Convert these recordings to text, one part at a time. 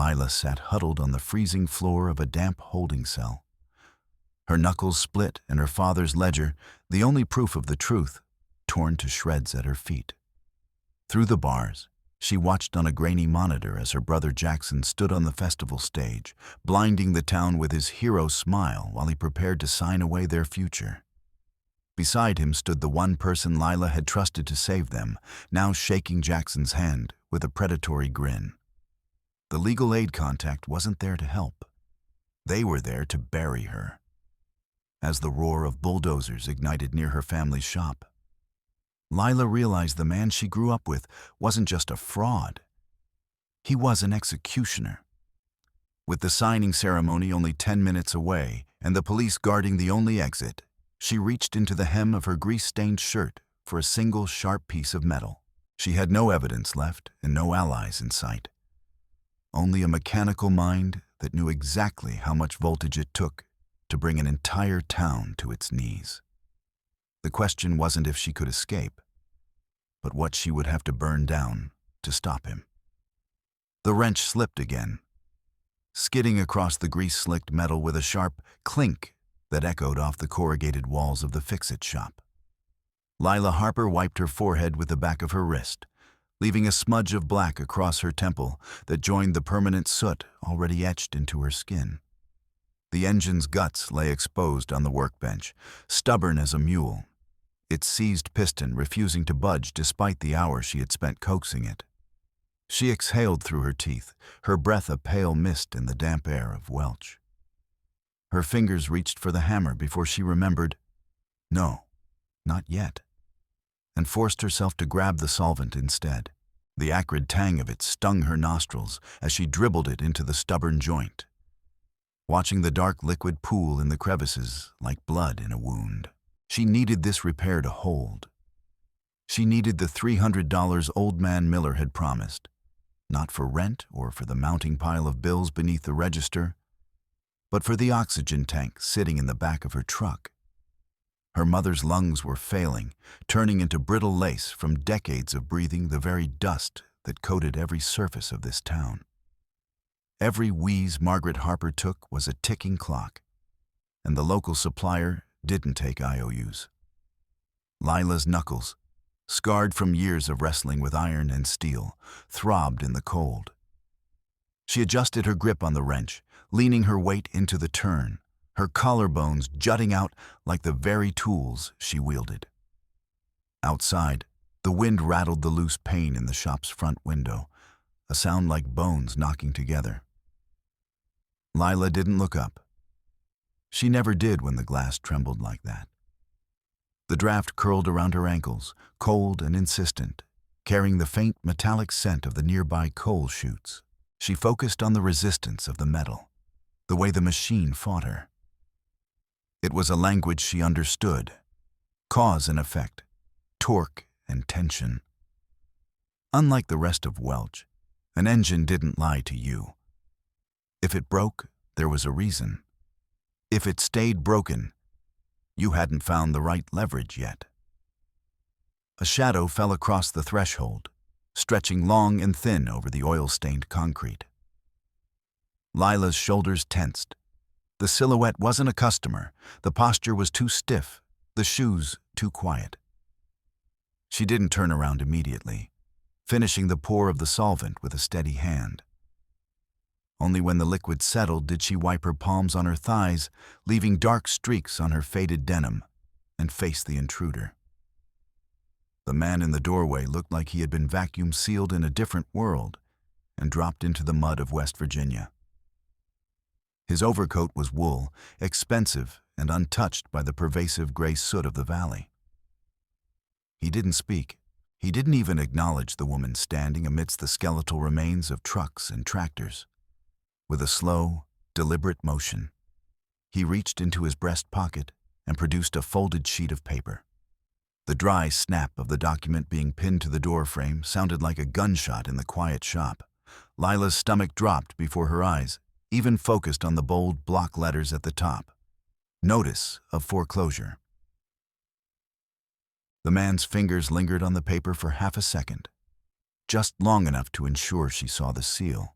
Lila sat huddled on the freezing floor of a damp holding cell. Her knuckles split and her father's ledger, the only proof of the truth, torn to shreds at her feet. Through the bars, she watched on a grainy monitor as her brother Jackson stood on the festival stage, blinding the town with his hero smile while he prepared to sign away their future. Beside him stood the one person Lila had trusted to save them, now shaking Jackson's hand with a predatory grin. The legal aid contact wasn't there to help. They were there to bury her. As the roar of bulldozers ignited near her family's shop, Lila realized the man she grew up with wasn't just a fraud. He was an executioner. With the signing ceremony only 10 minutes away and the police guarding the only exit, she reached into the hem of her grease-stained shirt for a single sharp piece of metal. She had no evidence left and no allies in sight. Only a mechanical mind that knew exactly how much voltage it took to bring an entire town to its knees. The question wasn't if she could escape, but what she would have to burn down to stop him. The wrench slipped again, skidding across the grease-slicked metal with a sharp clink that echoed off the corrugated walls of the fix-it shop. Lila Harper wiped her forehead with the back of her wrist, leaving a smudge of black across her temple that joined the permanent soot already etched into her skin. The engine's guts lay exposed on the workbench, stubborn as a mule, its seized piston refusing to budge despite the hours she had spent coaxing it. She exhaled through her teeth, her breath a pale mist in the damp air of Welch. Her fingers reached for the hammer before she remembered, no, not yet, and forced herself to grab the solvent instead. The acrid tang of it stung her nostrils as she dribbled it into the stubborn joint, watching the dark liquid pool in the crevices like blood in a wound. She needed this repair to hold. She needed the $300 old man Miller had promised, not for rent or for the mounting pile of bills beneath the register, but for the oxygen tank sitting in the back of her truck. Her mother's lungs were failing, turning into brittle lace from decades of breathing the very dust that coated every surface of this town. Every wheeze Margaret Harper took was a ticking clock, and the local supplier didn't take IOUs. Lila's knuckles, scarred from years of wrestling with iron and steel, throbbed in the cold. She adjusted her grip on the wrench, leaning her weight into the turn, her collarbones jutting out like the very tools she wielded. Outside, the wind rattled the loose pane in the shop's front window, a sound like bones knocking together. Lila didn't look up. She never did when the glass trembled like that. The draft curled around her ankles, cold and insistent, carrying the faint metallic scent of the nearby coal chutes. She focused on the resistance of the metal, the way the machine fought her. It was a language she understood, cause and effect, torque and tension. Unlike the rest of Welch, an engine didn't lie to you. If it broke, there was a reason. If it stayed broken, you hadn't found the right leverage yet. A shadow fell across the threshold, stretching long and thin over the oil-stained concrete. Lila's shoulders tensed. The silhouette wasn't a customer, the posture was too stiff, the shoes too quiet. She didn't turn around immediately, finishing the pour of the solvent with a steady hand. Only when the liquid settled did she wipe her palms on her thighs, leaving dark streaks on her faded denim, and face the intruder. The man in the doorway looked like he had been vacuum-sealed in a different world and dropped into the mud of West Virginia. His overcoat was wool, expensive and untouched by the pervasive gray soot of the valley. He didn't speak. He didn't even acknowledge the woman standing amidst the skeletal remains of trucks and tractors. With a slow, deliberate motion, he reached into his breast pocket and produced a folded sheet of paper. The dry snap of the document being pinned to the doorframe sounded like a gunshot in the quiet shop. Lila's stomach dropped before her eyes, even focused on the bold block letters at the top. Notice of foreclosure. The man's fingers lingered on the paper for half a second, just long enough to ensure she saw the seal.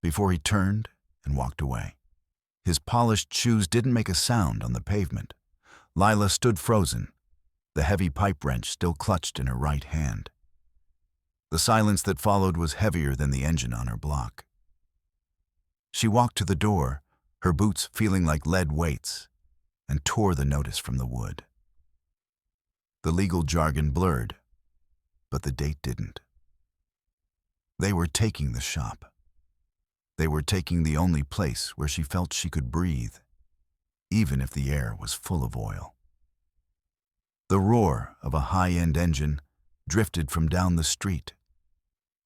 before he turned and walked away. His polished shoes didn't make a sound on the pavement. Lila stood frozen, the heavy pipe wrench still clutched in her right hand. The silence that followed was heavier than the engine on her block. She walked to the door, her boots feeling like lead weights, and tore the notice from the wood. The legal jargon blurred, but the date didn't. They were taking the shop. They were taking the only place where she felt she could breathe, even if the air was full of oil. The roar of a high-end engine drifted from down the street,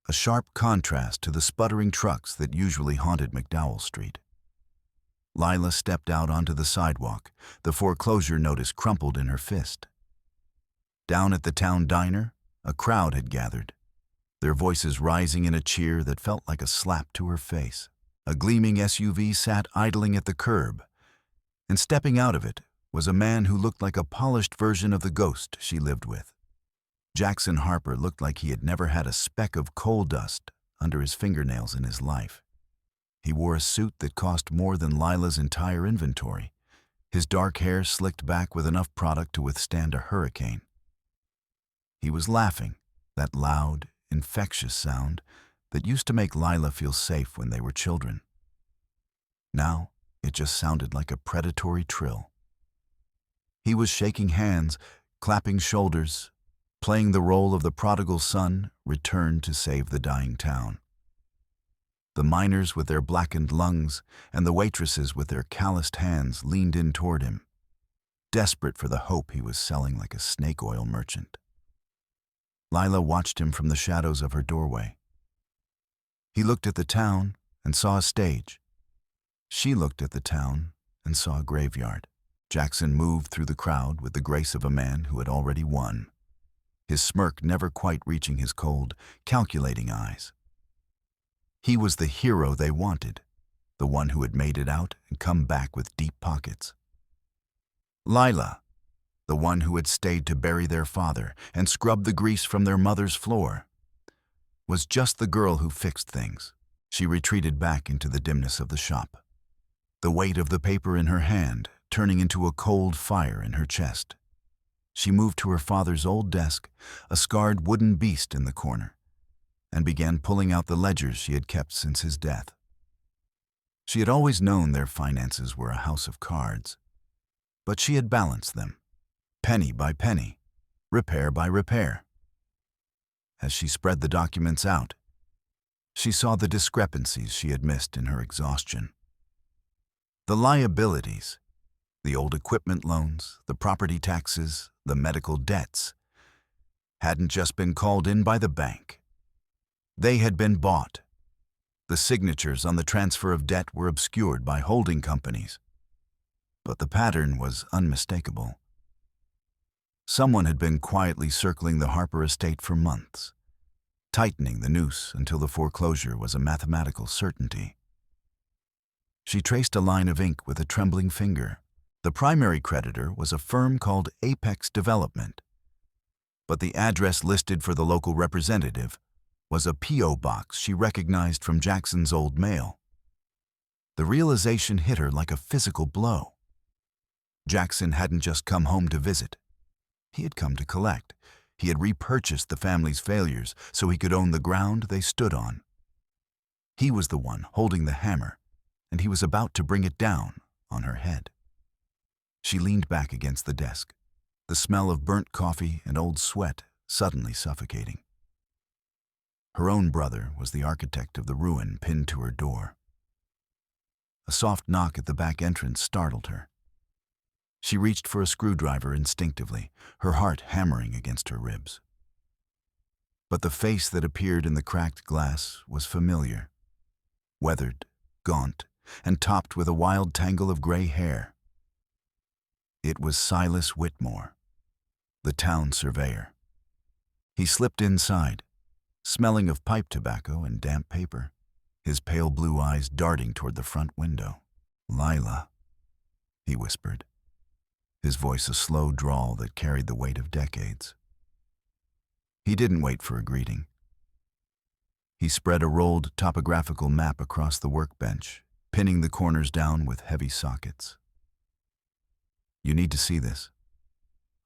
a sharp contrast to the sputtering trucks that usually haunted McDowell Street. Lila stepped out onto the sidewalk, the foreclosure notice crumpled in her fist. Down at the town diner, a crowd had gathered, their voices rising in a cheer that felt like a slap to her face. A gleaming SUV sat idling at the curb, and stepping out of it was a man who looked like a polished version of the ghost she lived with. Jackson Harper looked like he had never had a speck of coal dust under his fingernails in his life. He wore a suit that cost more than Lila's entire inventory, his dark hair slicked back with enough product to withstand a hurricane. He was laughing, that loud, infectious sound that used to make Lila feel safe when they were children. Now, it just sounded like a predatory trill. He was shaking hands, clapping shoulders, playing the role of the prodigal son returned to save the dying town. The miners with their blackened lungs and the waitresses with their calloused hands leaned in toward him, desperate for the hope he was selling like a snake oil merchant. Lila watched him from the shadows of her doorway. He looked at the town and saw a stage. She looked at the town and saw a graveyard. Jackson moved through the crowd with the grace of a man who had already won, his smirk never quite reaching his cold, calculating eyes. He was the hero they wanted, the one who had made it out and come back with deep pockets. Lila, the one who had stayed to bury their father and scrub the grease from their mother's floor, was just the girl who fixed things. She retreated back into the dimness of the shop, the weight of the paper in her hand turning into a cold fire in her chest. She moved to her father's old desk, a scarred wooden beast in the corner, and began pulling out the ledgers she had kept since his death. She had always known their finances were a house of cards, but she had balanced them, penny by penny, repair by repair. As she spread the documents out, she saw the discrepancies she had missed in her exhaustion. The liabilities, the old equipment loans, the property taxes, the medical debts, hadn't just been called in by the bank. They had been bought. The signatures on the transfer of debt were obscured by holding companies, but the pattern was unmistakable. Someone had been quietly circling the Harper estate for months, tightening the noose until the foreclosure was a mathematical certainty. She traced a line of ink with a trembling finger. The primary creditor was a firm called Apex Development, but the address listed for the local representative was a P.O. box she recognized from Jackson's old mail. The realization hit her like a physical blow. Jackson hadn't just come home to visit. He had come to collect. He had repurchased the family's failures so he could own the ground they stood on. He was the one holding the hammer, and he was about to bring it down on her head. She leaned back against the desk, the smell of burnt coffee and old sweat suddenly suffocating. Her own brother was the architect of the ruin pinned to her door. A soft knock at the back entrance startled her. She reached for a screwdriver instinctively, her heart hammering against her ribs. But the face that appeared in the cracked glass was familiar, weathered, gaunt, and topped with a wild tangle of gray hair. It was Silas Whitmore, the town surveyor. He slipped inside, smelling of pipe tobacco and damp paper, his pale blue eyes darting toward the front window. "Lila," he whispered, his voice a slow drawl that carried the weight of decades. He didn't wait for a greeting. He spread a rolled topographical map across the workbench, pinning the corners down with heavy sockets. "You need to see this.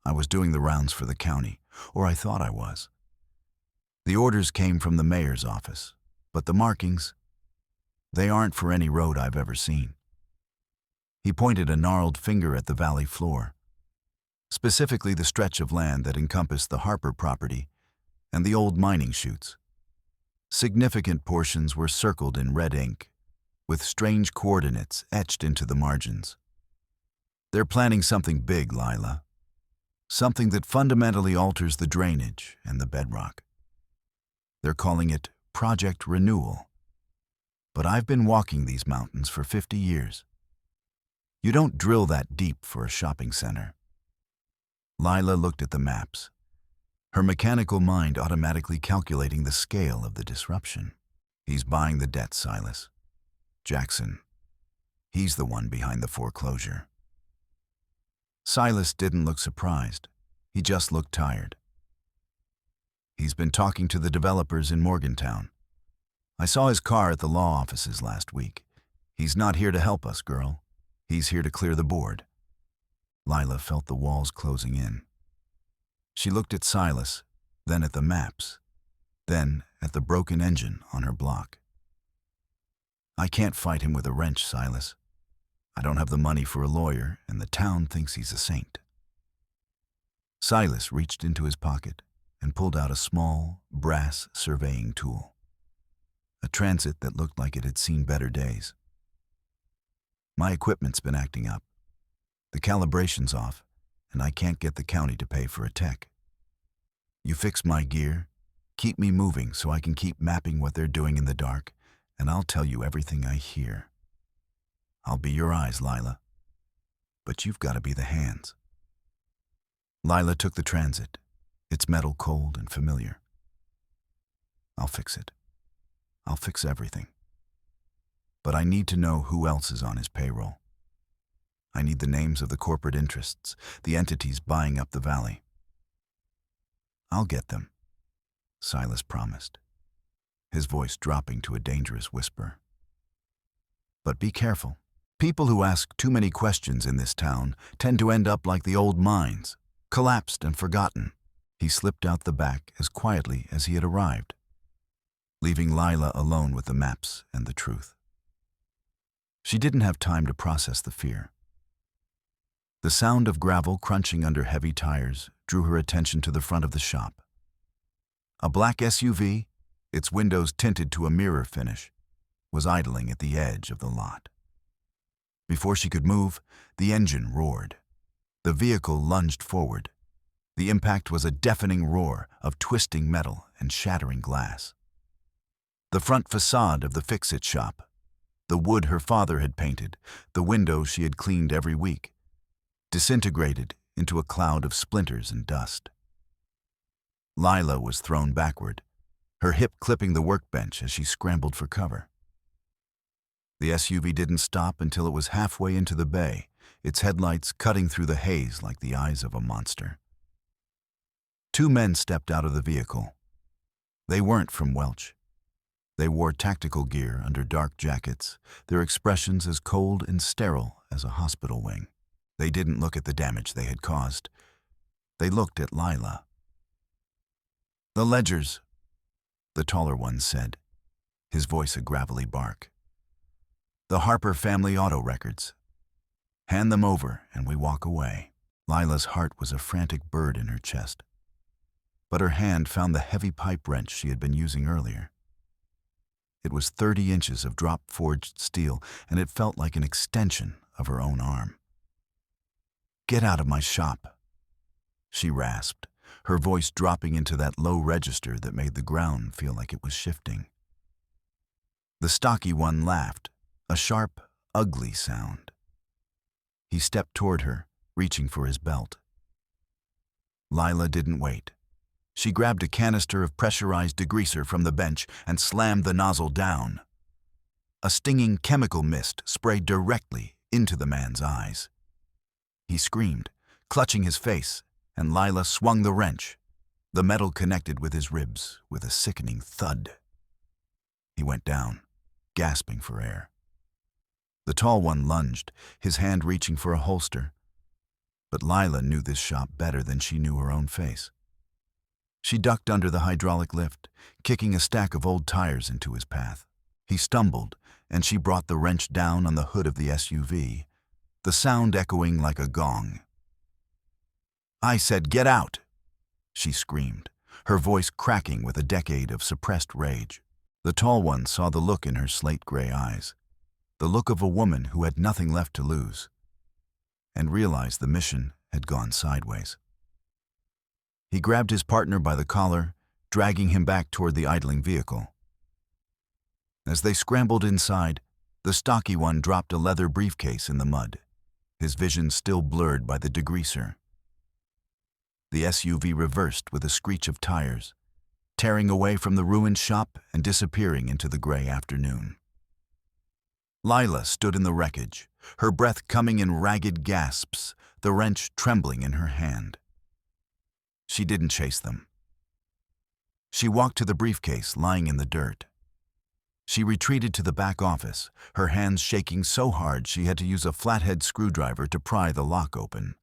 I was doing the rounds for the county, or I thought I was. The orders came from the mayor's office, but the markings, they aren't for any road I've ever seen." He pointed a gnarled finger at the valley floor, specifically the stretch of land that encompassed the Harper property and the old mining chutes. Significant portions were circled in red ink, with strange coordinates etched into the margins. "They're planning something big, Lila. Something that fundamentally alters the drainage and the bedrock. They're calling it Project Renewal. But I've been walking these mountains for 50 years. You don't drill that deep for a shopping center." Lila looked at the maps, her mechanical mind automatically calculating the scale of the disruption. "He's buying the debt, Silas. Jackson. He's the one behind the foreclosure." Silas didn't look surprised. He just looked tired. "He's been talking to the developers in Morgantown. I saw his car at the law offices last week. He's not here to help us, girl. He's here to clear the board." Lila felt the walls closing in. She looked at Silas, then at the maps, then at the broken engine on her block. "I can't fight him with a wrench, Silas. I don't have the money for a lawyer, and the town thinks he's a saint." Silas reached into his pocket and pulled out a small, brass surveying tool, a transit that looked like it had seen better days. "My equipment's been acting up. The calibration's off, and I can't get the county to pay for a tech. You fix my gear, keep me moving so I can keep mapping what they're doing in the dark, and I'll tell you everything I hear. I'll be your eyes, Lila. But you've got to be the hands." Lila took the transit, its metal cold and familiar. "I'll fix it. I'll fix everything. But I need to know who else is on his payroll. I need the names of the corporate interests, the entities buying up the valley." "I'll get them," Silas promised, his voice dropping to a dangerous whisper. "But be careful. People who ask too many questions in this town tend to end up like the old mines, collapsed and forgotten." He slipped out the back as quietly as he had arrived, leaving Lila alone with the maps and the truth. She didn't have time to process the fear. The sound of gravel crunching under heavy tires drew her attention to the front of the shop. A black SUV, its windows tinted to a mirror finish, was idling at the edge of the lot. Before she could move, the engine roared. The vehicle lunged forward. The impact was a deafening roar of twisting metal and shattering glass. The front facade of the fix-it shop, the wood her father had painted, the windows she had cleaned every week, disintegrated into a cloud of splinters and dust. Lila was thrown backward, her hip clipping the workbench as she scrambled for cover. The SUV didn't stop until it was halfway into the bay, its headlights cutting through the haze like the eyes of a monster. Two men stepped out of the vehicle. They weren't from Welch. They wore tactical gear under dark jackets, their expressions as cold and sterile as a hospital wing. They didn't look at the damage they had caused. They looked at Lila. "The ledgers," the taller one said, his voice a gravelly bark. "The Harper family auto records. Hand them over and we walk away." Lila's heart was a frantic bird in her chest, but her hand found the heavy pipe wrench she had been using earlier. It was 30 inches of drop-forged steel, and it felt like an extension of her own arm. "Get out of my shop," she rasped, her voice dropping into that low register that made the ground feel like it was shifting. The stocky one laughed, a sharp, ugly sound. He stepped toward her, reaching for his belt. Lila didn't wait. She grabbed a canister of pressurized degreaser from the bench and slammed the nozzle down. A stinging chemical mist sprayed directly into the man's eyes. He screamed, clutching his face, and Lila swung the wrench. The metal connected with his ribs with a sickening thud. He went down, gasping for air. The tall one lunged, his hand reaching for a holster. But Lila knew this shop better than she knew her own face. She ducked under the hydraulic lift, kicking a stack of old tires into his path. He stumbled, and she brought the wrench down on the hood of the SUV, the sound echoing like a gong. "I said get out!" she screamed, her voice cracking with a decade of suppressed rage. The tall one saw the look in her slate-gray eyes, the look of a woman who had nothing left to lose, and realized the mission had gone sideways. He grabbed his partner by the collar, dragging him back toward the idling vehicle. As they scrambled inside, the stocky one dropped a leather briefcase in the mud, his vision still blurred by the degreaser. The SUV reversed with a screech of tires, tearing away from the ruined shop and disappearing into the gray afternoon. Lila stood in the wreckage, her breath coming in ragged gasps, the wrench trembling in her hand. She didn't chase them. She walked to the briefcase lying in the dirt. She retreated to the back office, her hands shaking so hard she had to use a flathead screwdriver to pry the lock open.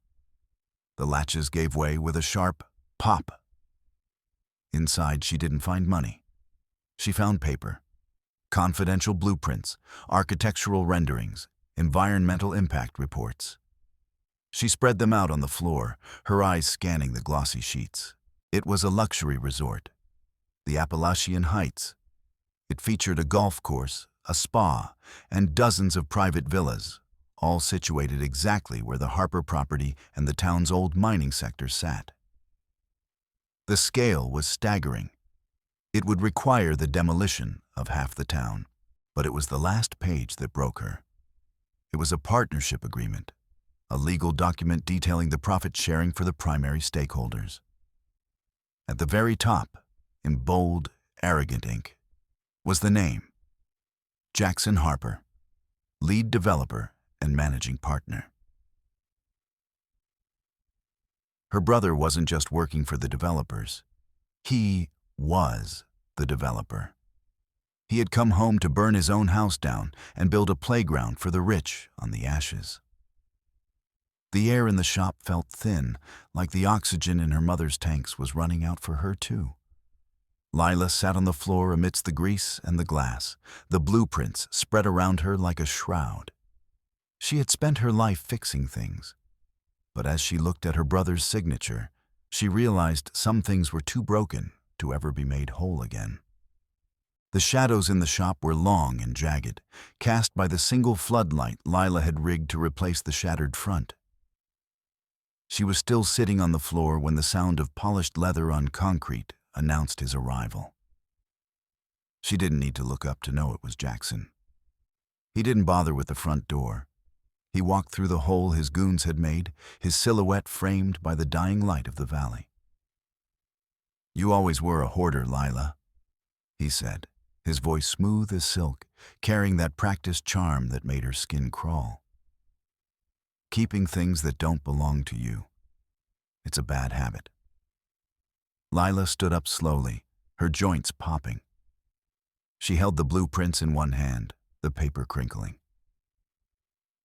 The latches gave way with a sharp pop. Inside, she didn't find money. She found paper, confidential blueprints, architectural renderings, environmental impact reports. She spread them out on the floor, her eyes scanning the glossy sheets. It was a luxury resort, the Appalachian Heights. It featured a golf course, a spa, and dozens of private villas, all situated exactly where the Harper property and the town's old mining sector sat. The scale was staggering. It would require the demolition of half the town, but it was the last page that broke her. It was a partnership agreement, a legal document detailing the profit sharing for the primary stakeholders. At the very top, in bold, arrogant ink, was the name: Jackson Harper, lead developer and managing partner. Her brother wasn't just working for the developers. He was the developer. He had come home to burn his own house down and build a playground for the rich on the ashes. The air in the shop felt thin, like the oxygen in her mother's tanks was running out for her too. Lila sat on the floor amidst the grease and the glass, the blueprints spread around her like a shroud. She had spent her life fixing things, but as she looked at her brother's signature, she realized some things were too broken to ever be made whole again. The shadows in the shop were long and jagged, cast by the single floodlight Lila had rigged to replace the shattered front. She was still sitting on the floor when the sound of polished leather on concrete announced his arrival. She didn't need to look up to know it was Jackson. He didn't bother with the front door. He walked through the hole his goons had made, his silhouette framed by the dying light of the valley. "You always were a hoarder, Lila," he said, his voice smooth as silk, carrying that practiced charm that made her skin crawl. "Keeping things that don't belong to you. It's a bad habit." Lila stood up slowly, her joints popping. She held the blueprints in one hand, the paper crinkling.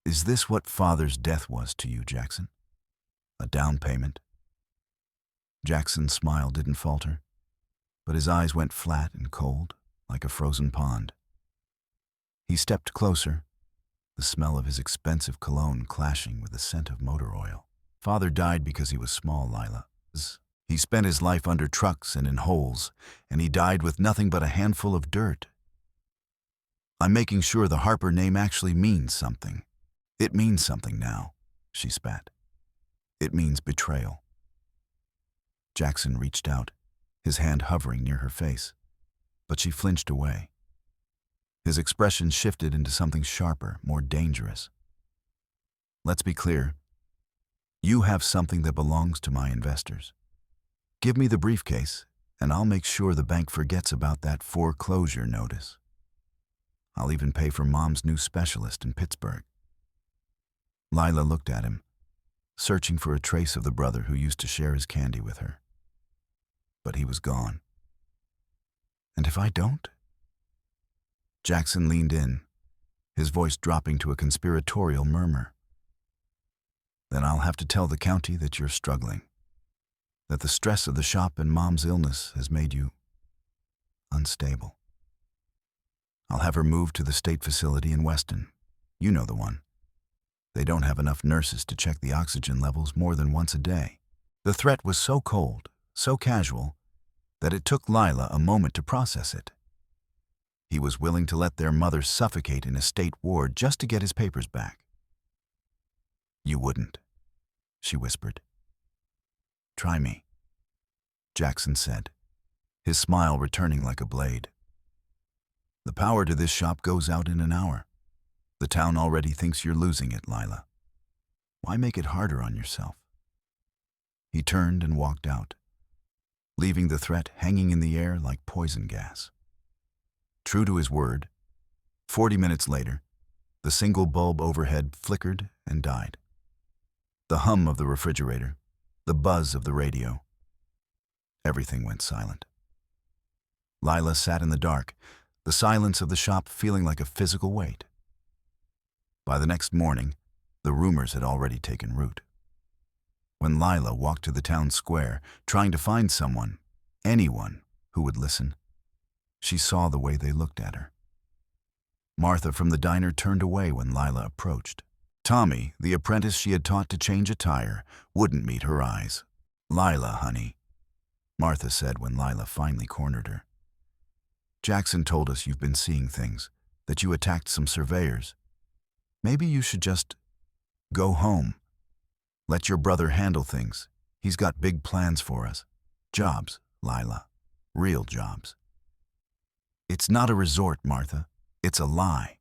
"Is this what Father's death was to you, Jackson? A down payment?" Jackson's smile didn't falter, but his eyes went flat and cold, like a frozen pond. He stepped closer, the smell of his expensive cologne clashing with the scent of motor oil. "Father died because he was small, Lila. He spent his life under trucks and in holes, and he died with nothing but a handful of dirt. I'm making sure the Harper name actually means something. It means something now," she spat. "It means betrayal." Jackson reached out, his hand hovering near her face, but she flinched away. His expression shifted into something sharper, more dangerous. "Let's be clear. You have something that belongs to my investors. Give me the briefcase, and I'll make sure the bank forgets about that foreclosure notice. I'll even pay for Mom's new specialist in Pittsburgh." Lila looked at him, searching for a trace of the brother who used to share his candy with her. But he was gone. "And if I don't?" Jackson leaned in, his voice dropping to a conspiratorial murmur. Then I'll have to tell the county that you're struggling, that the stress of the shop and Mom's illness has made you unstable. I'll have her moved to the state facility in Weston. You know the one. They don't have enough nurses to check the oxygen levels more than once a day. The threat was so cold, so casual, that it took Lila a moment to process it. He was willing to let their mother suffocate in a state ward just to get his papers back. You wouldn't, she whispered. Try me, Jackson said, his smile returning like a blade. The power to this shop goes out in an hour. The town already thinks you're losing it, Lila. Why make it harder on yourself? He turned and walked out, leaving the threat hanging in the air like poison gas. True to his word, 40 minutes later, the single bulb overhead flickered and died. The hum of the refrigerator, the buzz of the radio, everything went silent. Lila sat in the dark, the silence of the shop feeling like a physical weight. By the next morning, the rumors had already taken root. When Lila walked to the town square, trying to find someone, anyone, who would listen, she saw the way they looked at her. Martha from the diner turned away when Lila approached. Tommy, the apprentice she had taught to change a tire, wouldn't meet her eyes. Lila, honey, Martha said when Lila finally cornered her. Jackson told us you've been seeing things, that you attacked some surveyors. Maybe you should just go home. Let your brother handle things. He's got big plans for us. Jobs, Lila. Real jobs. It's not a resort, Martha. It's a lie.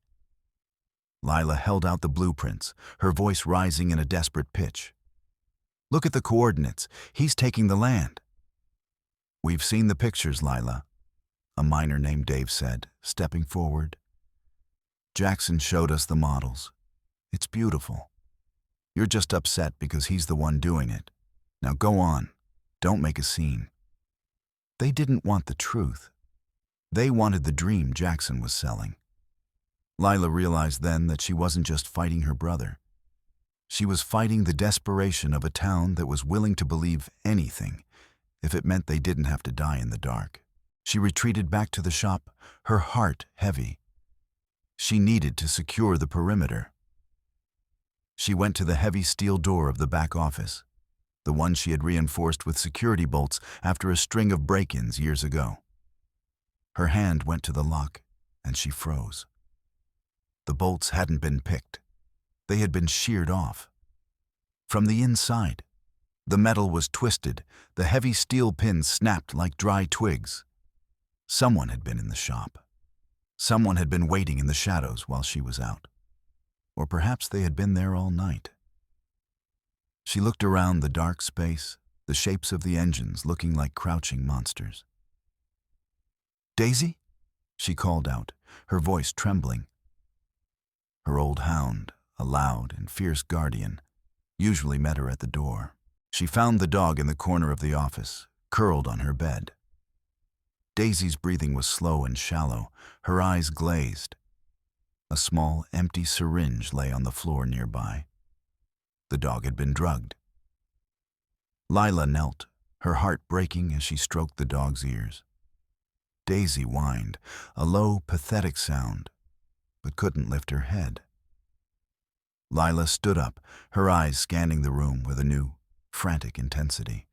Lila held out the blueprints, her voice rising in a desperate pitch. Look at the coordinates. He's taking the land. We've seen the pictures, Lila, a miner named Dave said, stepping forward. Jackson showed us the models. It's beautiful. You're just upset because he's the one doing it. Now go on. Don't make a scene. They didn't want the truth. They wanted the dream Jackson was selling. Lila realized then that she wasn't just fighting her brother. She was fighting the desperation of a town that was willing to believe anything if it meant they didn't have to die in the dark. She retreated back to the shop, her heart heavy. She needed to secure the perimeter. She went to the heavy steel door of the back office, the one she had reinforced with security bolts after a string of break-ins years ago. Her hand went to the lock, and she froze. The bolts hadn't been picked. They had been sheared off. From the inside, the metal was twisted, the heavy steel pins snapped like dry twigs. Someone had been in the shop. Someone had been waiting in the shadows while she was out. Or perhaps they had been there all night. She looked around the dark space, the shapes of the engines looking like crouching monsters. Daisy? She called out, her voice trembling. Her old hound, a loud and fierce guardian, usually met her at the door. She found the dog in the corner of the office, curled on her bed. Daisy's breathing was slow and shallow, her eyes glazed. A small, empty syringe lay on the floor nearby. The dog had been drugged. Lila knelt, her heart breaking as she stroked the dog's ears. Daisy whined, a low, pathetic sound, but couldn't lift her head. Lila stood up, her eyes scanning the room with a new, frantic intensity.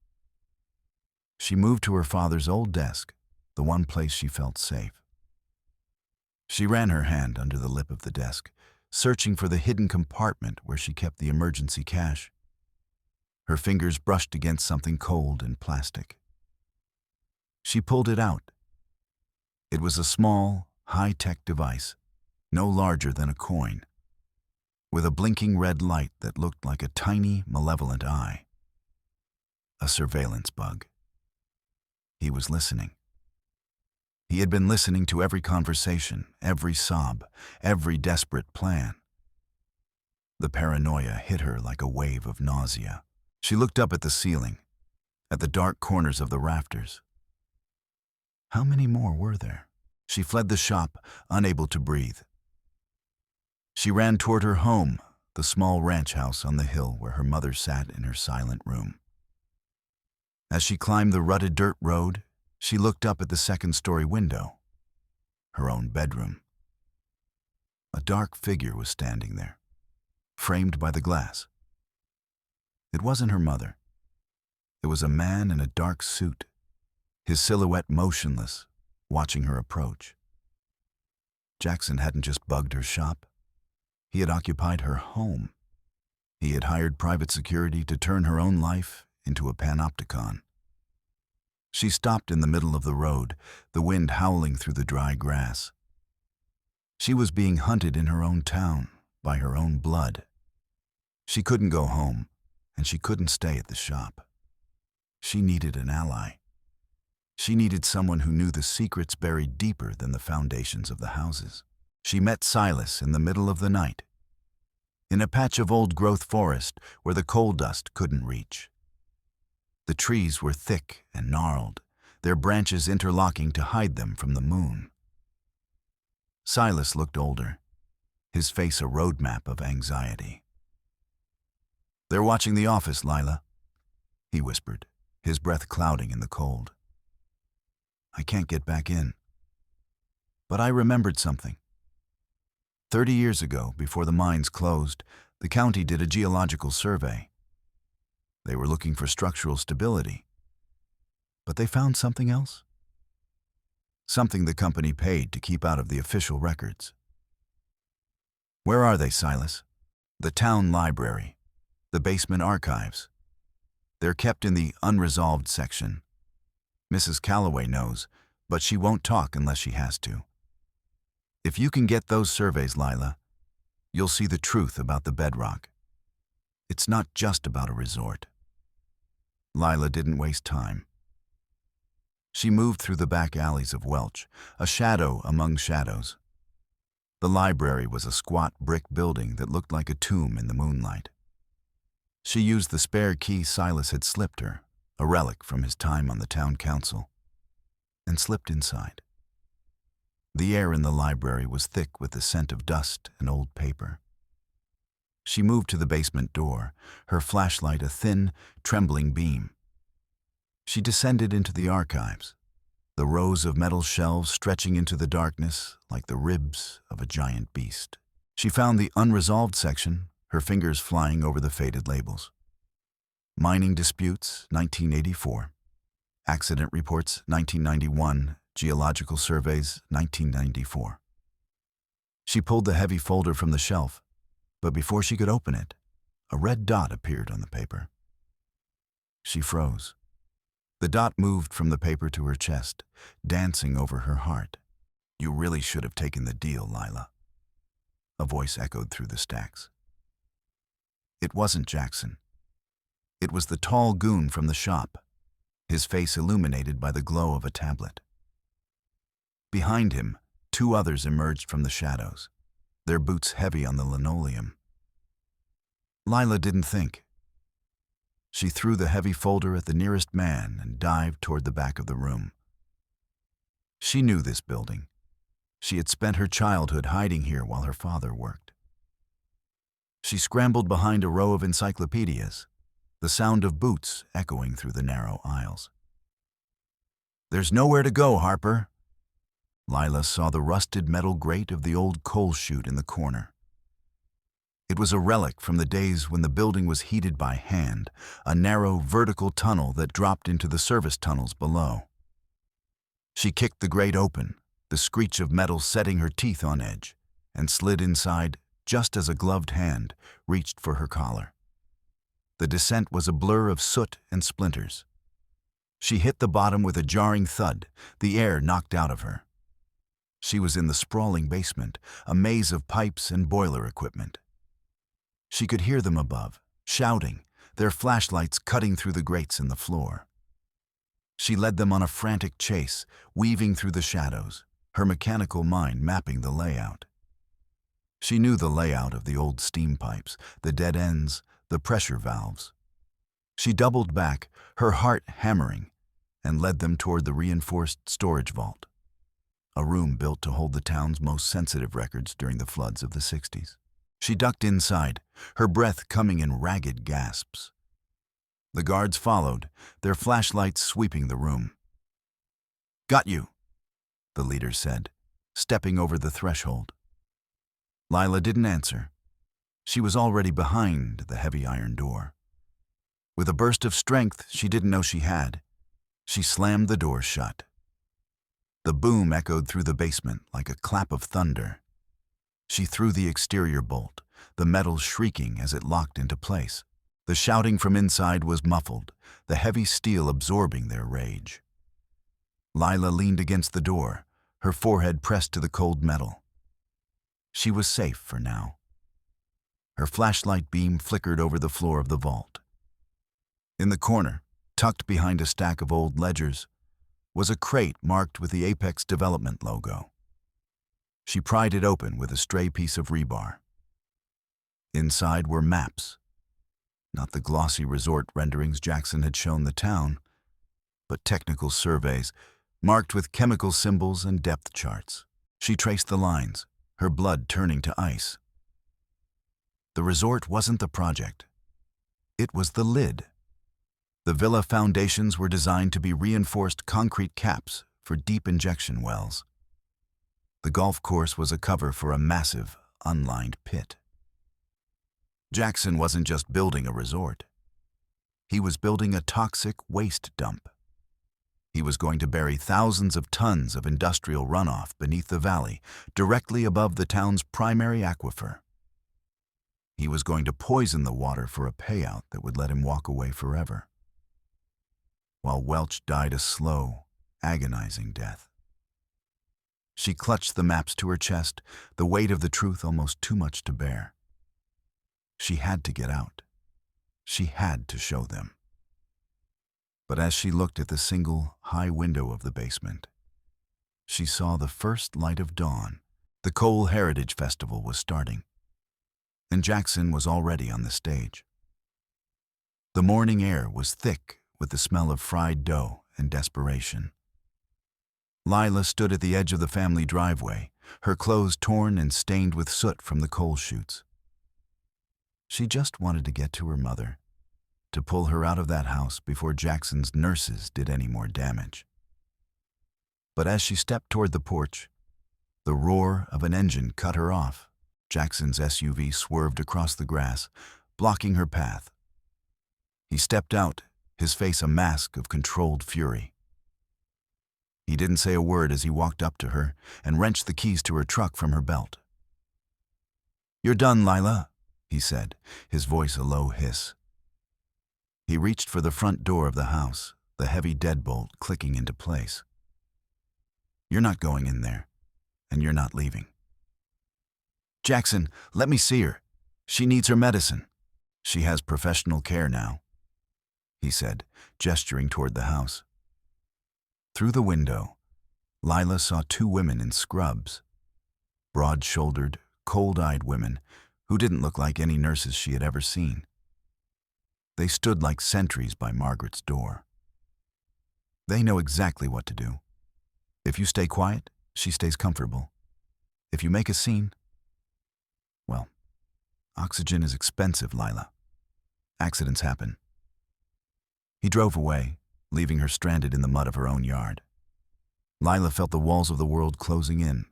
She moved to her father's old desk, the one place she felt safe. She ran her hand under the lip of the desk, searching for the hidden compartment where she kept the emergency cash. Her fingers brushed against something cold and plastic. She pulled it out. It was a small, high-tech device, no larger than a coin, with a blinking red light that looked like a tiny, malevolent eye. A surveillance bug. He was listening. He had been listening to every conversation, every sob, every desperate plan. The paranoia hit her like a wave of nausea. She looked up at the ceiling, at the dark corners of the rafters. How many more were there? She fled the shop, unable to breathe. She ran toward her home, the small ranch house on the hill where her mother sat in her silent room. As she climbed the rutted dirt road, she looked up at the second-story window, her own bedroom. A dark figure was standing there, framed by the glass. It wasn't her mother. It was a man in a dark suit, his silhouette motionless, watching her approach. Jackson hadn't just bugged her shop. He had occupied her home. He had hired private security to turn her own life into a panopticon. She stopped in the middle of the road, the wind howling through the dry grass. She was being hunted in her own town, by her own blood. She couldn't go home, and she couldn't stay at the shop. She needed an ally. She needed someone who knew the secrets buried deeper than the foundations of the houses. She met Silas in the middle of the night, in a patch of old-growth forest where the coal dust couldn't reach. The trees were thick and gnarled, their branches interlocking to hide them from the moon. Silas looked older, his face a roadmap of anxiety. "They're watching the office, Lila," he whispered, his breath clouding in the cold. "I can't get back in." But I remembered something. 30 years ago, before the mines closed, the county did a geological survey. They were looking for structural stability. But they found something else. Something the company paid to keep out of the official records. "Where are they, Silas?" "The town library. The basement archives. They're kept in the unresolved section. Mrs. Calloway knows, but she won't talk unless she has to. If you can get those surveys, Lila, you'll see the truth about the bedrock. It's not just about a resort." Lila didn't waste time. She moved through the back alleys of Welch, a shadow among shadows. The library was a squat brick building that looked like a tomb in the moonlight. She used the spare key Silas had slipped her, a relic from his time on the town council, and slipped inside. The air in the library was thick with the scent of dust and old paper. She moved to the basement door, her flashlight a thin, trembling beam. She descended into the archives, the rows of metal shelves stretching into the darkness like the ribs of a giant beast. She found the unresolved section, her fingers flying over the faded labels. Mining disputes, 1984. Accident reports, 1991. Geological surveys, 1994. She pulled the heavy folder from the shelf, but before she could open it, a red dot appeared on the paper. She froze. The dot moved from the paper to her chest, dancing over her heart. "You really should have taken the deal, Lila." A voice echoed through the stacks. It wasn't Jackson. It was the tall goon from the shop, his face illuminated by the glow of a tablet. Behind him, 2 others emerged from the shadows, their boots heavy on the linoleum. Lila didn't think. She threw the heavy folder at the nearest man and dived toward the back of the room. She knew this building. She had spent her childhood hiding here while her father worked. She scrambled behind a row of encyclopedias, the sound of boots echoing through the narrow aisles. "There's nowhere to go, Harper." Lila saw the rusted metal grate of the old coal chute in the corner. It was a relic from the days when the building was heated by hand, a narrow vertical tunnel that dropped into the service tunnels below. She kicked the grate open, the screech of metal setting her teeth on edge, and slid inside just as a gloved hand reached for her collar. The descent was a blur of soot and splinters. She hit the bottom with a jarring thud, the air knocked out of her. She was in the sprawling basement, a maze of pipes and boiler equipment. She could hear them above, shouting, their flashlights cutting through the grates in the floor. She led them on a frantic chase, weaving through the shadows, her mechanical mind mapping the layout. She knew the layout of the old steam pipes, the dead ends, the pressure valves. She doubled back, her heart hammering, and led them toward the reinforced storage vault. a room built to hold the town's most sensitive records during the floods of the 60s. She ducked inside, her breath coming in ragged gasps. The guards followed, their flashlights sweeping the room. "Got you," the leader said, stepping over the threshold. Lila didn't answer. She was already behind the heavy iron door. With a burst of strength she didn't know she had, she slammed the door shut. The boom echoed through the basement like a clap of thunder. She threw the exterior bolt, the metal shrieking as it locked into place. The shouting from inside was muffled, the heavy steel absorbing their rage. Lila leaned against the door, her forehead pressed to the cold metal. She was safe for now. Her flashlight beam flickered over the floor of the vault. In the corner, tucked behind a stack of old ledgers, was a crate marked with the Apex Development logo. She pried it open with a stray piece of rebar. Inside were maps. Not the glossy resort renderings Jackson had shown the town, but technical surveys marked with chemical symbols and depth charts. She traced the lines, her blood turning to ice. The resort wasn't the project. It was the lid. The villa foundations were designed to be reinforced concrete caps for deep injection wells. The golf course was a cover for a massive, unlined pit. Jackson wasn't just building a resort. He was building a toxic waste dump. He was going to bury thousands of tons of industrial runoff beneath the valley, directly above the town's primary aquifer. He was going to poison the water for a payout that would let him walk away forever, while Welch died a slow, agonizing death. She clutched the maps to her chest, the weight of the truth almost too much to bear. She had to get out. She had to show them. But as she looked at the single, high window of the basement, she saw the first light of dawn. The Coal Heritage Festival was starting, and Jackson was already on the stage. The morning air was thick with the smell of fried dough and desperation. Lila stood at the edge of the family driveway, her clothes torn and stained with soot from the coal chutes. She just wanted to get to her mother, to pull her out of that house before Jackson's nurses did any more damage. But as she stepped toward the porch, the roar of an engine cut her off. Jackson's SUV swerved across the grass, blocking her path. He stepped out, his face a mask of controlled fury. He didn't say a word as he walked up to her and wrenched the keys to her truck from her belt. "You're done, Lila," he said, his voice a low hiss. He reached for the front door of the house, the heavy deadbolt clicking into place. "You're not going in there, and you're not leaving." "Jackson, let me see her. She needs her medicine. She has professional care now," he said, gesturing toward the house. Through the window, Lila saw two women in scrubs, broad-shouldered, cold-eyed women who didn't look like any nurses she had ever seen. They stood like sentries by Margaret's door. They know exactly what to do. If you stay quiet, she stays comfortable. If you make a scene, well, oxygen is expensive, Lila. Accidents happen. He drove away, leaving her stranded in the mud of her own yard. Lila felt the walls of the world closing in.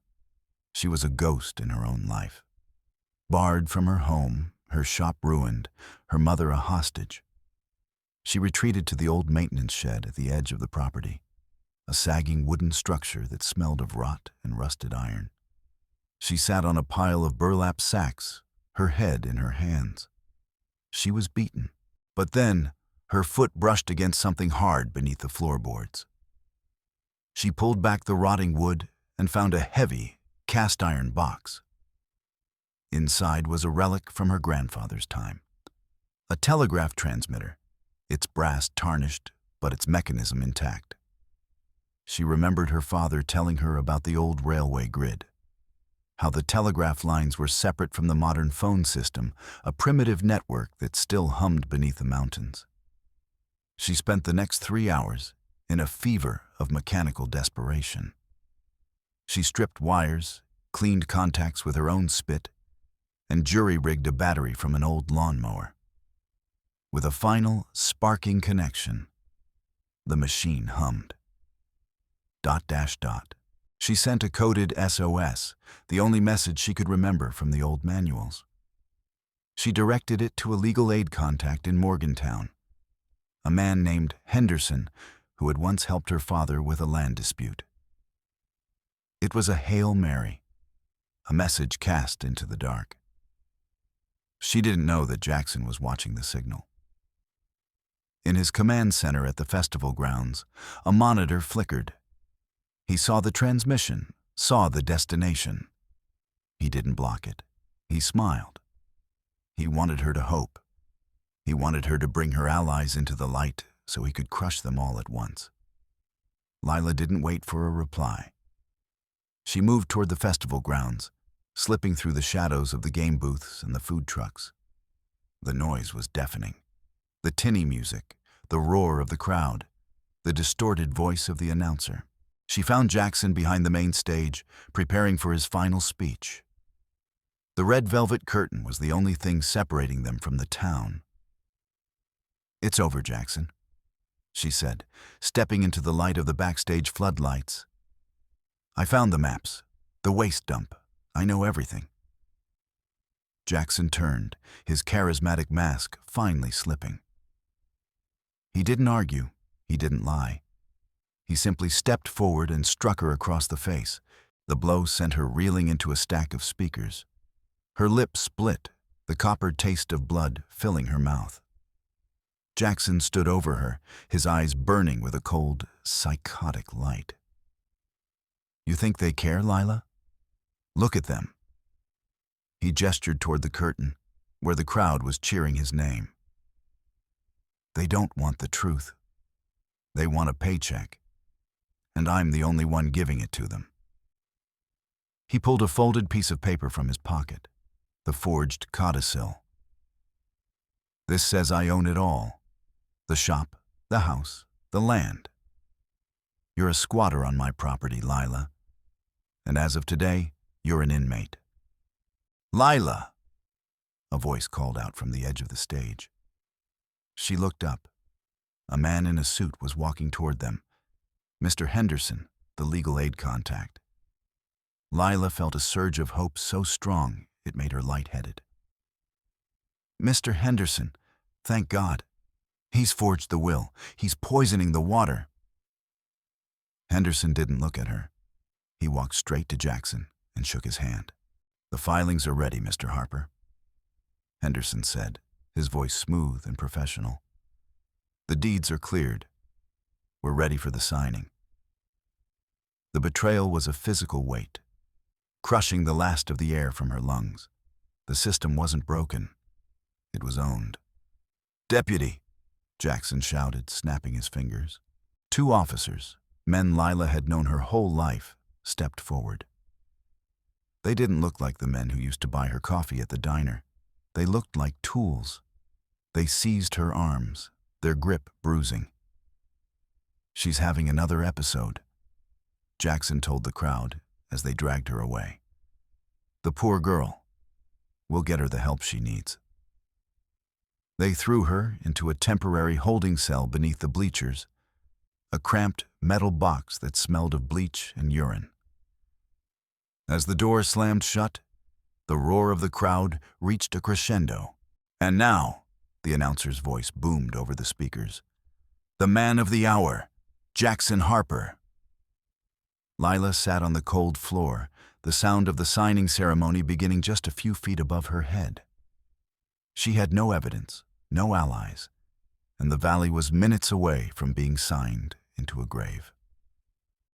She was a ghost in her own life. Barred from her home, her shop ruined, her mother a hostage. She retreated to the old maintenance shed at the edge of the property, a sagging wooden structure that smelled of rot and rusted iron. She sat on a pile of burlap sacks, her head in her hands. She was beaten, but then her foot brushed against something hard beneath the floorboards. She pulled back the rotting wood and found a heavy, cast-iron box. Inside was a relic from her grandfather's time. A telegraph transmitter, its brass tarnished, but its mechanism intact. She remembered her father telling her about the old railway grid, how the telegraph lines were separate from the modern phone system, a primitive network that still hummed beneath the mountains. She spent the next 3 hours in a fever of mechanical desperation. She stripped wires, cleaned contacts with her own spit, and jury-rigged a battery from an old lawnmower. With a final, sparking connection, the machine hummed. ... She sent a coded SOS, the only message she could remember from the old manuals. She directed it to a legal aid contact in Morgantown, a man named Henderson who had once helped her father with a land dispute. It was a Hail Mary, a message cast into the dark. She didn't know that Jackson was watching the signal. In his command center at the festival grounds, a monitor flickered. He saw the transmission, saw the destination. He didn't block it. He smiled. He wanted her to hope. He wanted her to bring her allies into the light so he could crush them all at once. Lila didn't wait for a reply. She moved toward the festival grounds, slipping through the shadows of the game booths and the food trucks. The noise was deafening. The tinny music, the roar of the crowd, the distorted voice of the announcer. She found Jackson behind the main stage, preparing for his final speech. The red velvet curtain was the only thing separating them from the town. "It's over, Jackson," she said, stepping into the light of the backstage floodlights. "I found the maps, the waste dump. I know everything." Jackson turned, his charismatic mask finally slipping. He didn't argue, he didn't lie. He simply stepped forward and struck her across the face. The blow sent her reeling into a stack of speakers. Her lips split, the copper taste of blood filling her mouth. Jackson stood over her, his eyes burning with a cold, psychotic light. "You think they care, Lila? Look at them." He gestured toward the curtain, where the crowd was cheering his name. "They don't want the truth. They want a paycheck, and I'm the only one giving it to them." He pulled a folded piece of paper from his pocket, the forged codicil. "This says I own it all. The shop, the house, the land. You're a squatter on my property, Lila. And as of today, you're an inmate." "Lila!" a voice called out from the edge of the stage. She looked up. A man in a suit was walking toward them. Mr. Henderson, the legal aid contact. Lila felt a surge of hope so strong it made her lightheaded. "Mr. Henderson, thank God. He's forged the will. He's poisoning the water." Henderson didn't look at her. He walked straight to Jackson and shook his hand. "The filings are ready, Mr. Harper," Henderson said, his voice smooth and professional. "The deeds are cleared. We're ready for the signing." The betrayal was a physical weight, crushing the last of the air from her lungs. The system wasn't broken. It was owned. "Deputy!" Jackson shouted, snapping his fingers. Two officers, men Lila had known her whole life, stepped forward. They didn't look like the men who used to buy her coffee at the diner. They looked like tools. They seized her arms, their grip bruising. "She's having another episode," Jackson told the crowd as they dragged her away. "The poor girl. We'll get her the help she needs." They threw her into a temporary holding cell beneath the bleachers, a cramped metal box that smelled of bleach and urine. As the door slammed shut, the roar of the crowd reached a crescendo. "And now," the announcer's voice boomed over the speakers, "the man of the hour, Jackson Harper." Lila sat on the cold floor, the sound of the signing ceremony beginning just a few feet above her head. She had no evidence, no allies, and the valley was minutes away from being signed into a grave.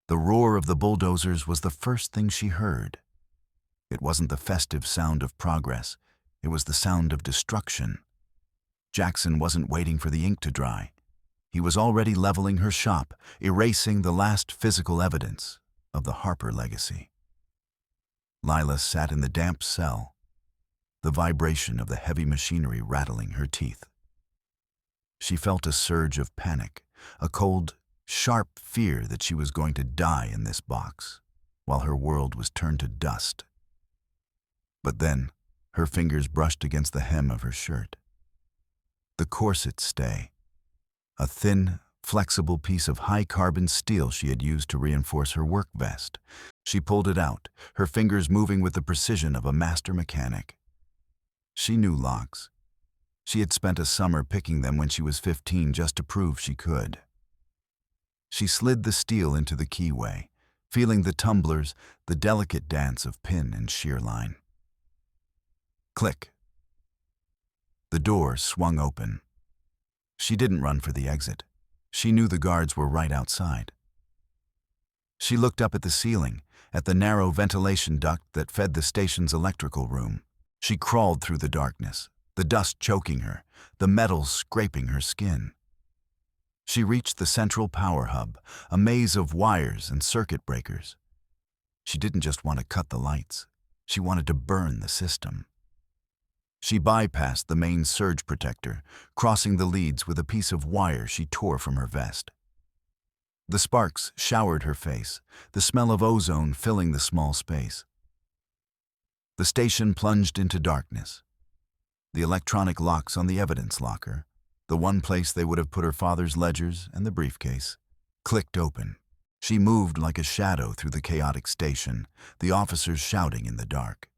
The roar of the bulldozers was the first thing she heard. It wasn't the festive sound of progress, it was the sound of destruction. Jackson wasn't waiting for the ink to dry. He was already leveling her shop, erasing the last physical evidence of the Harper legacy. Lila sat in the damp cell, the vibration of the heavy machinery rattling her teeth. She felt a surge of panic, a cold, sharp fear that she was going to die in this box. while her world was turned to dust. But then, her fingers brushed against the hem of her shirt. The corset stay, a thin, flexible piece of high-carbon steel she had used to reinforce her work vest. She pulled it out, her fingers moving with the precision of a master mechanic. She knew locks. She had spent a summer picking them when she was 15 just to prove she could. She slid the steel into the keyway, feeling the tumblers, the delicate dance of pin and shear line. Click. The door swung open. She didn't run for the exit. She knew the guards were right outside. She looked up at the ceiling, at the narrow ventilation duct that fed the station's electrical room. She crawled through the darkness, the dust choking her, the metal scraping her skin. She reached the central power hub, a maze of wires and circuit breakers. She didn't just want to cut the lights. She wanted to burn the system. She bypassed the main surge protector, crossing the leads with a piece of wire she tore from her vest. The sparks showered her face, the smell of ozone filling the small space. The station plunged into darkness. The electronic locks on the evidence locker, the one place they would have put her father's ledgers and the briefcase, clicked open. She moved like a shadow through the chaotic station, the officers shouting in the dark.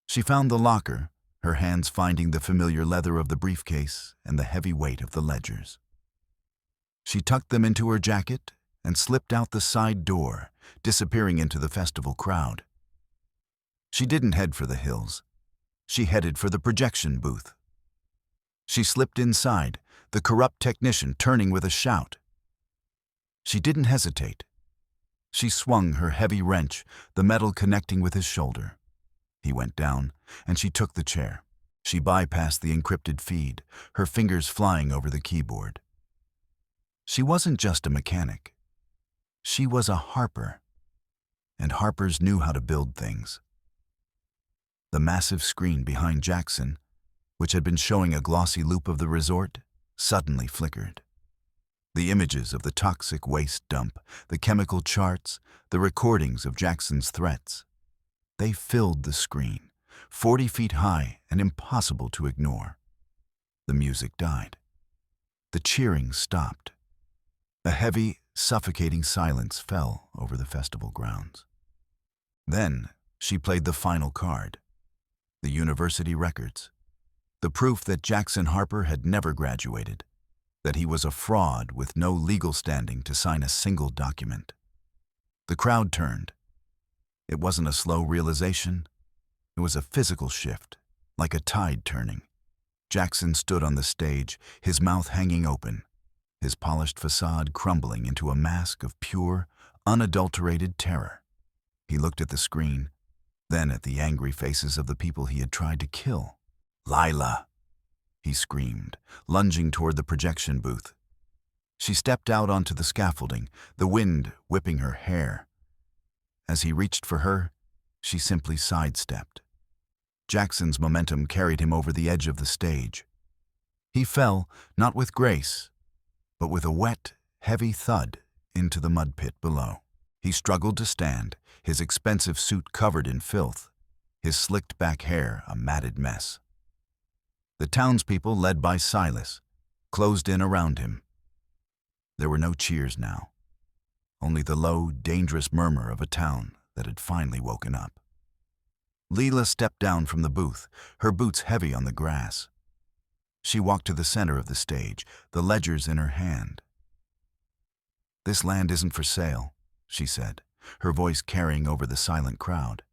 She found the locker, her hands finding the familiar leather of the briefcase and the heavy weight of the ledgers. She tucked them into her jacket and slipped out the side door, disappearing into the festival crowd. She didn't head for the hills. She headed for the projection booth. She slipped inside, the corrupt technician turning with a shout. She didn't hesitate. She swung her heavy wrench, the metal connecting with his shoulder. He went down, and she took the chair. She bypassed the encrypted feed, her fingers flying over the keyboard. She wasn't just a mechanic. She was a Harper, and Harpers knew how to build things. The massive screen behind Jackson, which had been showing a glossy loop of the resort, suddenly flickered. The images of the toxic waste dump, the chemical charts, the recordings of Jackson's threats. They filled the screen, 40 feet high and impossible to ignore. The music died. The cheering stopped. A heavy, suffocating silence fell over the festival grounds. Then she played the final card, the university records, the proof that Jackson Harper had never graduated, that he was a fraud with no legal standing to sign a single document. The crowd turned. It wasn't a slow realization. It was a physical shift, like a tide turning. Jackson stood on the stage, his mouth hanging open, his polished facade crumbling into a mask of pure, unadulterated terror. He looked at the screen, then at the angry faces of the people he had tried to kill. "Lila!" he screamed, lunging toward the projection booth. She stepped out onto the scaffolding, the wind whipping her hair. As he reached for her, she simply sidestepped. Jackson's momentum carried him over the edge of the stage. He fell, not with grace, but with a wet, heavy thud into the mud pit below. He struggled to stand, his expensive suit covered in filth, his slicked back hair a matted mess. The townspeople, led by Silas, closed in around him. There were no cheers now, only the low, dangerous murmur of a town that had finally woken up. Leela stepped down from the booth, her boots heavy on the grass. She walked to the center of the stage, the ledgers in her hand. "This land isn't for sale," she said, her voice carrying over the silent crowd.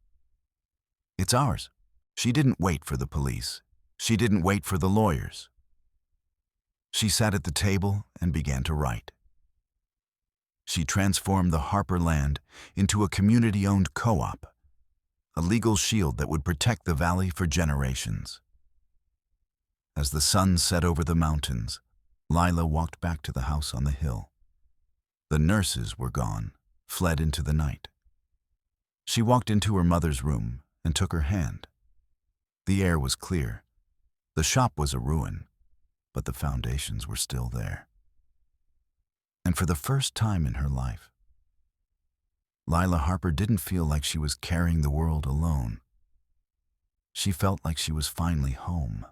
"It's ours." She didn't wait for the police. She didn't wait for the lawyers. She sat at the table and began to write. She transformed the Harper land into a community-owned co-op, a legal shield that would protect the valley for generations. As the sun set over the mountains, Lila walked back to the house on the hill. The nurses were gone, fled into the night. She walked into her mother's room and took her hand. The air was clear. The shop was a ruin, but the foundations were still there. And for the first time in her life, Lila Harper didn't feel like she was carrying the world alone. She felt like she was finally home.